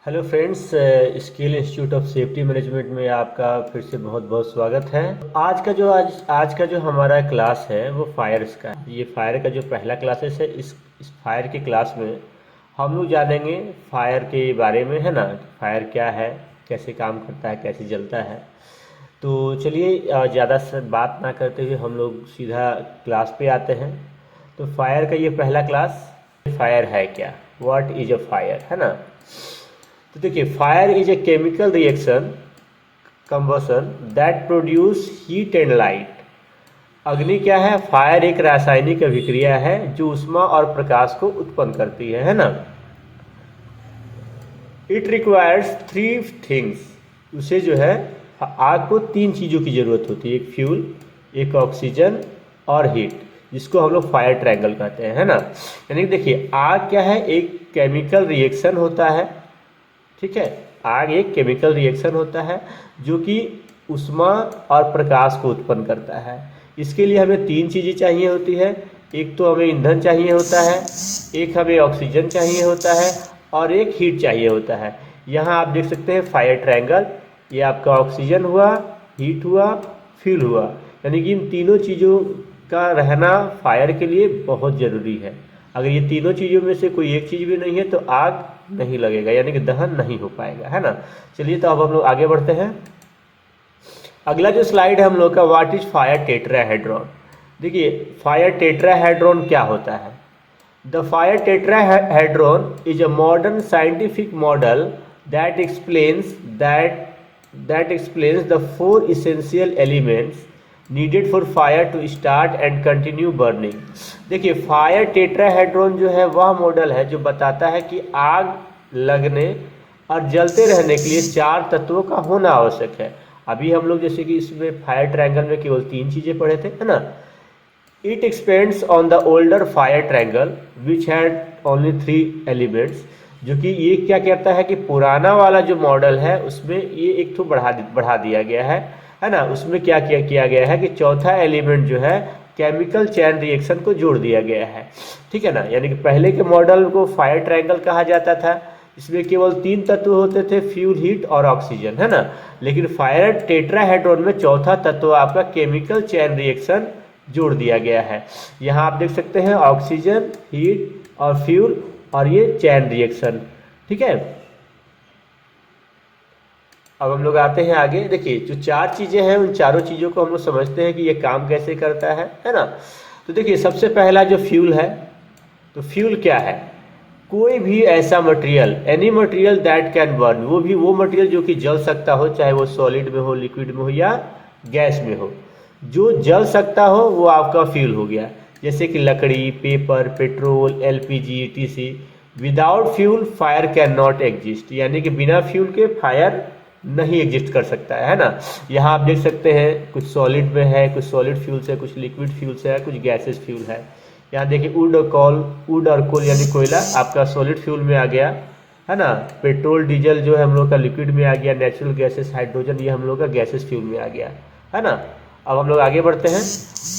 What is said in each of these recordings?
Hello friends, skill institute of safety management में आपका फिर से बहुत बहुत स्वागत है। आज का जो हमारा क्लास है वो फायर्स का है। ये फायर का जो पहला क्लासेस है, इस फायर के क्लास में हम लोग जानेंगे फायर के बारे में, है ना। फायर क्या है, कैसे काम करता है, कैसे जलता है। तो चलिए ज़्यादा बात ना करते हुए हम लोग सीधा क्लास पे आते हैं। तो फायर का ये पहला क्लास, फायर है क्या, व्हाट इज अ फायर, है ना। तो देखिए, fire is a chemical reaction combustion that produce heat and light. अग्नि क्या है? फायर एक रासायनिक अभिक्रिया है जो ऊष्मा और प्रकाश को उत्पन्न करती है ना। It requires three things. उसे जो है, आग को तीन चीज़ों की ज़रूरत होती है, एक फ्यूल, एक ऑक्सीजन और हीट, जिसको हम लोग फायर ट्रायंगल कहते हैं, है ना। यानी कि देखिए, आग क्या है? एक केमिकल रिएक्शन होता है, ठीक है। आग एक केमिकल रिएक्शन होता है जो कि ऊष्मा और प्रकाश को उत्पन्न करता है। इसके लिए हमें तीन चीज़ें चाहिए होती है। एक तो हमें ईंधन चाहिए होता है, एक हमें ऑक्सीजन चाहिए होता है और एक हीट चाहिए होता है। यहाँ आप देख सकते हैं फायर ट्रायंगल, ये आपका ऑक्सीजन हुआ, हीट हुआ, फ्यूल हुआ। यानी कि इन तीनों चीज़ों का रहना फायर के लिए बहुत ज़रूरी है। अगर ये तीनों चीज़ों में से कोई एक चीज़ भी नहीं है तो आग नहीं लगेगा, यानी कि दहन नहीं हो पाएगा, है ना। चलिए, तो अब हम लोग आगे बढ़ते हैं। अगला जो स्लाइड है हम लोग का, व्हाट इज फायर टेट्राहेड्रॉन। देखिए, फायर टेट्राहेड्रॉन क्या होता है? The fire tetrahedron is a modern scientific model that explains the four essential elements needed for fire to start and continue burning. देखिए, फायर टेट्राहेड्रॉन जो है वह मॉडल है जो बताता है कि आग लगने और जलते रहने के लिए चार तत्वों का होना आवश्यक है। अभी हम लोग जैसे कि इसमें फायर ट्रायंगल में केवल तीन चीज़ें पढ़े थे, है ना। It expends on the older fire triangle which had only three elements. जो कि ये क्या कहता है कि पुराना वाला जो मॉडल है उसमें ये एक तो बढ़ा दिया गया है ना। उसमें क्या किया गया है कि चौथा एलिमेंट जो है केमिकल चैन रिएक्शन को जोड़ दिया गया है, ठीक है ना। यानी कि पहले के मॉडल को फायर ट्रायंगल कहा जाता था, इसमें केवल तीन तत्व होते थे, फ्यूल, हीट और ऑक्सीजन, है ना। लेकिन फायर टेट्राहेड्रॉन में चौथा तत्व आपका केमिकल चैन रिएक्शन जोड़ दिया गया है। यहाँ आप देख सकते हैं ऑक्सीजन, हीट और फ्यूल और ये चैन रिएक्शन, ठीक है। अब हम लोग आते हैं आगे। देखिए, जो चार चीज़ें हैं उन चारों चीज़ों को हम लोग समझते हैं कि ये काम कैसे करता है ना। तो देखिए, सबसे पहला जो फ्यूल है, तो फ्यूल क्या है? कोई भी ऐसा material, any material that can burn, वो मटेरियल जो कि जल सकता हो, चाहे वो सॉलिड में हो, लिक्विड में हो या गैस में हो। जो जल सकता हो वो आपका फ्यूल हो गया, जैसे कि लकड़ी, paper, petrol, LPG, etc. Without fuel fire can not exist, यानी कि बिना फ्यूल के फायर नहीं एग्जिस्ट कर सकता है ना। यहाँ आप देख सकते हैं कुछ सॉलिड में है, कुछ सॉलिड फ्यूल्स है, कुछ लिक्विड फ्यूल्स है, कुछ गैसेस फ्यूल है। यहाँ देखिए, वुड और कोल यानी कोयला आपका सॉलिड फ्यूल में आ गया, है ना। पेट्रोल, डीजल जो है हम लोग का लिक्विड में आ गया, नेचुरल गैसेस, हाइड्रोजन ये हम लोग का गैसेस फ्यूल में आ गया, है ना। अब हम लोग आगे बढ़ते हैं।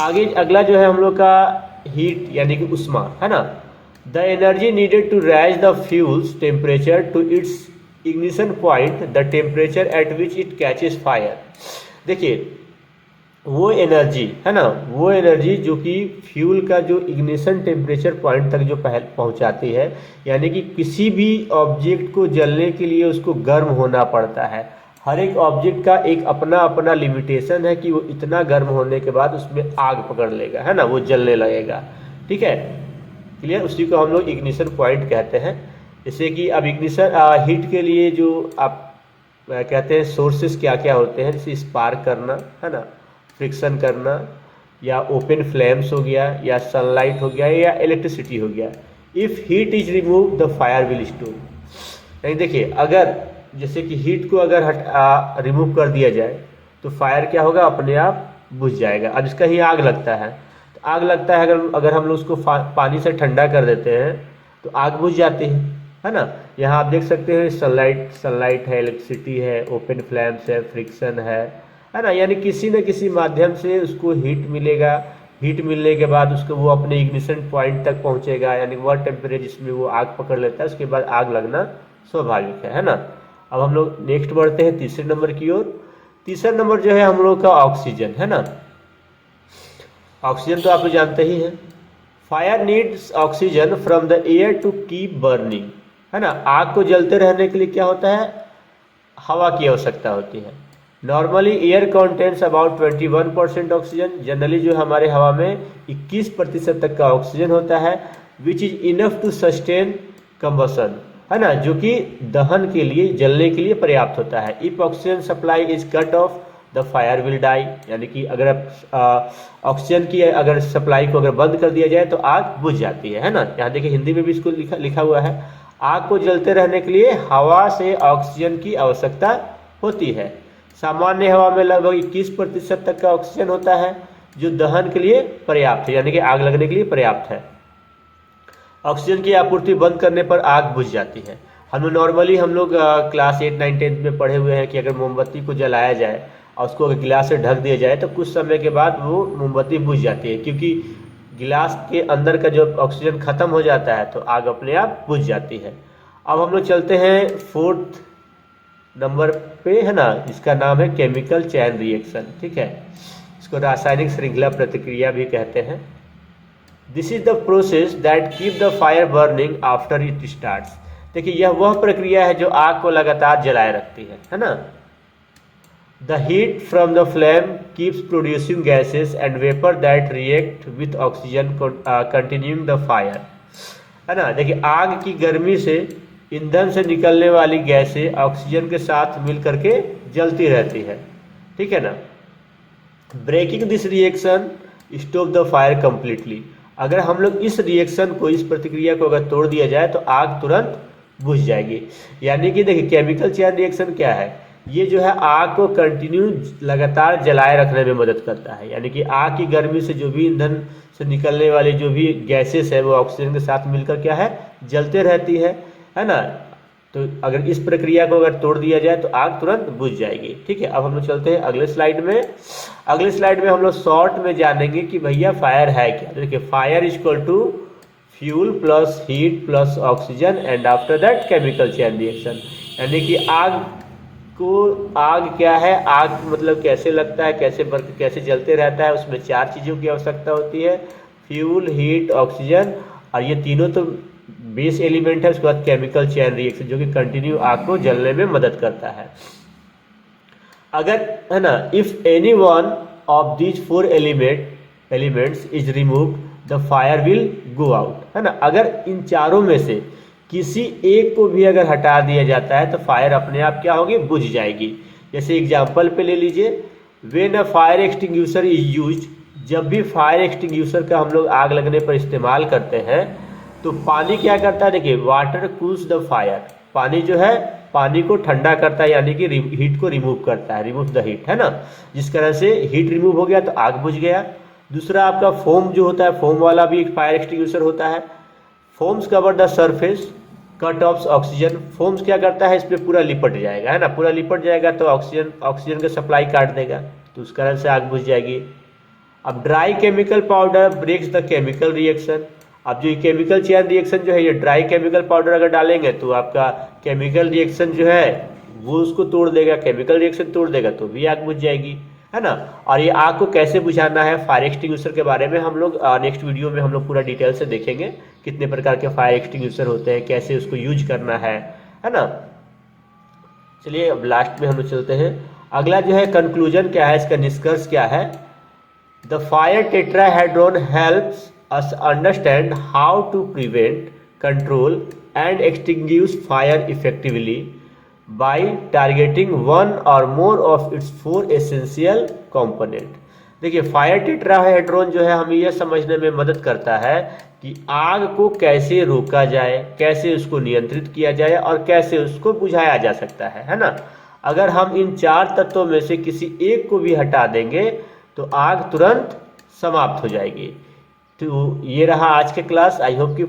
आगे अगला जो है हम लोग का हीट यानी कि उष्मा, है ना। The energy needed to raise the fuel's temperature to its ignition point, the temperature at which it catches fire. देखिए, वो एनर्जी, है ना, वो एनर्जी जो कि फ्यूल का जो इग्निशन टेम्परेचर पॉइंट तक जो पहुंचाती है, यानी कि किसी भी ऑब्जेक्ट को जलने के लिए उसको गर्म होना पड़ता है। हर एक ऑब्जेक्ट का एक अपना अपना लिमिटेशन है कि वो इतना गर्म होने के बाद उसमें आग पकड़ लेगा, है ना, वो जलने लगेगा, ठीक है, क्लियर। उसी को हम लोग इग्निशन पॉइंट कहते हैं। जैसे कि अब इग्निशन हीट के लिए जो आप कहते हैं सोर्सेस क्या क्या होते हैं, जैसे स्पार्क करना, है ना, फ्रिक्शन करना, या ओपन फ्लेम्स हो गया, या सनलाइट हो गया, या इलेक्ट्रिसिटी हो गया। If heat is remove the fire will store. यानी देखिए, अगर जैसे कि हीट को अगर रिमूव कर दिया जाए तो फायर क्या होगा, अपने आप बुझ जाएगा। अब इसका ही आग लगता है, तो आग लगता है, अगर हम लोग उसको पानी से ठंडा कर देते हैं तो आग बुझ जाती है ना। यहाँ आप देख सकते हैं सनलाइट है, इलेक्ट्रिसिटी है, ओपन फ्लैम्स है, फ्रिक्शन है ना। यानी किसी न किसी माध्यम से उसको हीट मिलेगा। हीट मिलने के बाद उसको वो अपने इग्निशन पॉइंट तक पहुँचेगा, यानी वह टेम्परेचर जिसमें वो आग पकड़ लेता है, उसके बाद आग लगना स्वाभाविक है ना। अब हम लोग नेक्स्ट बढ़ते हैं तीसरे नंबर की ओर। तीसरा नंबर जो है हम लोग का ऑक्सीजन है ना। ऑक्सीजन तो आप जानते ही हैं। Fire needs oxygen from the air to keep burning, है ना। आग को जलते रहने के लिए क्या होता है, हवा की आवश्यकता होती है। Normally air contents about 21% oxygen, generally जो हमारे हवा में 21% तक का ऑक्सीजन होता है, which is enough to sustain combustion, है ना, जो कि दहन के लिए, जलने के लिए पर्याप्त होता है। If oxygen supply is cut off the fire will die, यानी कि अगर ऑक्सीजन की अगर सप्लाई को अगर बंद कर दिया जाए तो आग बुझ जाती है ना। यहाँ देखिए हिंदी में भी इसको लिखा हुआ है, आग को जलते रहने के लिए हवा से ऑक्सीजन की आवश्यकता होती है। सामान्य हवा में लगभग 21% तक का ऑक्सीजन होता है, जो दहन के लिए पर्याप्त है, यानी कि आग लगने के लिए पर्याप्त है। ऑक्सीजन की आपूर्ति बंद करने पर आग बुझ जाती है। हम लोग क्लास 8, 9, 10 में पढ़े हुए हैं कि अगर मोमबत्ती को जलाया जाए और उसको अगर गिलास से ढक दिया जाए तो कुछ समय के बाद वो मोमबत्ती बुझ जाती है, क्योंकि गिलास के अंदर का जो ऑक्सीजन खत्म हो जाता है तो आग अपने आप बुझ जाती है। अब हम लोग चलते हैं 4th नंबर पे, है ना, जिसका नाम है केमिकल चैन रिएक्शन। ठीक है, इसको रासायनिक श्रृंखला प्रतिक्रिया भी कहते हैं। This is the process that keep the fire burning after it starts. देखिए यह वह प्रक्रिया है जो आग को लगातार जलाए रखती है ना। The heat from the flame keeps producing gases and vapour that react with oxygen continuing the fire, है ना। देखिए आग की गर्मी से ईंधन से निकलने वाली गैसें ऑक्सीजन के साथ मिल करके जलती रहती है, ठीक है ना। Breaking this reaction stop the fire completely. अगर हम लोग इस रिएक्शन को, इस प्रतिक्रिया को अगर तोड़ दिया जाए तो आग तुरंत बुझ जाएगी। यानी कि देखिए केमिकल चेन रिएक्शन क्या है, ये जो है आग को कंटिन्यू लगातार जलाए रखने में मदद करता है। यानी कि आग की गर्मी से जो भी ईंधन से निकलने वाली जो भी गैसेस है वो ऑक्सीजन के साथ मिलकर क्या है, जलते रहती है ना। तो अगर इस प्रक्रिया को अगर तोड़ दिया जाए तो आग तुरंत बुझ जाएगी। ठीक है, अब हम लोग चलते हैं अगले स्लाइड में। अगले स्लाइड में हम लोग शॉर्ट में जानेंगे कि भैया फायर है क्या। देखिए fire equal to fuel plus heat plus oxygen and after that chemical chain reaction. यानी कि आग क्या है, आग मतलब कैसे लगता है, कैसे जलते रहता है, उसमें 4 चीज़ों की आवश्यकता होती है, फ्यूल, हीट, ऑक्सीजन, और ये तीनों तो बेस एलिमेंट है। उसके बाद केमिकल चेन रिएक्शन जो कि कंटिन्यू आग को जलने में मदद करता है। अगर, है ना, if any one of these 4 elements is removed the fire will go out, है ना। अगर इन चारों में से किसी एक को भी अगर हटा दिया जाता है तो फायर अपने आप क्या होगी, बुझ जाएगी। जैसे एग्जांपल पे ले लीजिए, when a fire extinguisher is used, जब भी फायर एक्सटिंग्विशर का हम लोग आग लगने पर इस्तेमाल करते हैं तो पानी क्या करता है, देखिए वाटर कूल्स द फायर, पानी जो है पानी को ठंडा करता है, यानी कि हीट को रिमूव करता है, रिमूव द हीट, है ना। जिस तरह से हीट रिमूव हो गया तो आग बुझ गया। दूसरा आपका फोम जो होता है, फोम वाला भी एक फायर एक्सटिंग्विशर होता है। Foams cover the surface cut off oxygen, foams क्या करता है, इस पर पूरा लिपट जाएगा, है ना, पूरा लिपट जाएगा तो ऑक्सीजन का सप्लाई काट देगा, तो उस कारण से आग बुझ जाएगी। अब dry chemical powder breaks the chemical reaction. अब जो केमिकल चेन रिएक्शन जो है, ये ड्राई केमिकल पाउडर अगर डालेंगे तो आपका केमिकल रिएक्शन जो है वो उसको तोड़ देगा, केमिकल रिएक्शन तोड़ देगा तो भी आग बुझ जाएगी, है ना। और ये आग को कैसे बुझाना है, फायर एक्सटिंग्विशर के बारे में हम लोग नेक्स्ट वीडियो में हम लोग पूरा डिटेल से देखेंगे, कितने प्रकार के फायर एक्सटिंग्विशर होते हैं, कैसे उसको यूज करना है ना। चलिए अब लास्ट में हम लोग चलते हैं। अगला जो है कंक्लूजन क्या है, इसका निष्कर्ष क्या है। The fire tetrahedron helps us understand how to prevent, control and extinguish fire effectively by targeting one or more of its 4 essential component। देखिए फायर टेट्राहेड्रॉन जो है हमें यह समझने में मदद करता है कि आग को कैसे रोका जाए, कैसे उसको नियंत्रित किया जाए और कैसे उसको बुझाया जा सकता है ना। अगर हम इन 4 तत्वों में से किसी एक को भी हटा देंगे तो आग तुरंत समाप्त हो जाएगी। तो ये रहा आज के क्लास। आई होप कि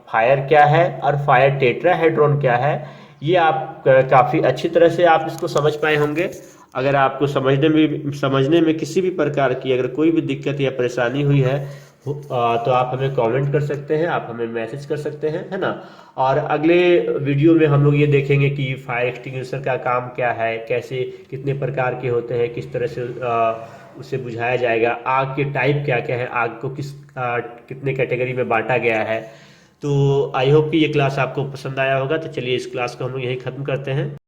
फायर क्या है और फायर टेट्राहेड्रॉन क्या है ये आप काफ़ी अच्छी तरह से आप इसको समझ पाए होंगे। अगर आपको समझने में किसी भी प्रकार की अगर कोई भी दिक्कत या परेशानी हुई है तो आप हमें कमेंट कर सकते हैं, आप हमें मैसेज कर सकते हैं, है ना। और अगले वीडियो में हम लोग ये देखेंगे कि फायर एक्सटिंग्विशर का काम क्या है, कैसे कितने प्रकार के होते हैं, किस तरह से उसे बुझाया जाएगा, आग के टाइप क्या क्या है, आग को कितने कैटेगरी में बांटा गया है। तो आई होप कि ये क्लास आपको पसंद आया होगा। तो चलिए इस क्लास को हम लोग यहीं ख़त्म करते हैं।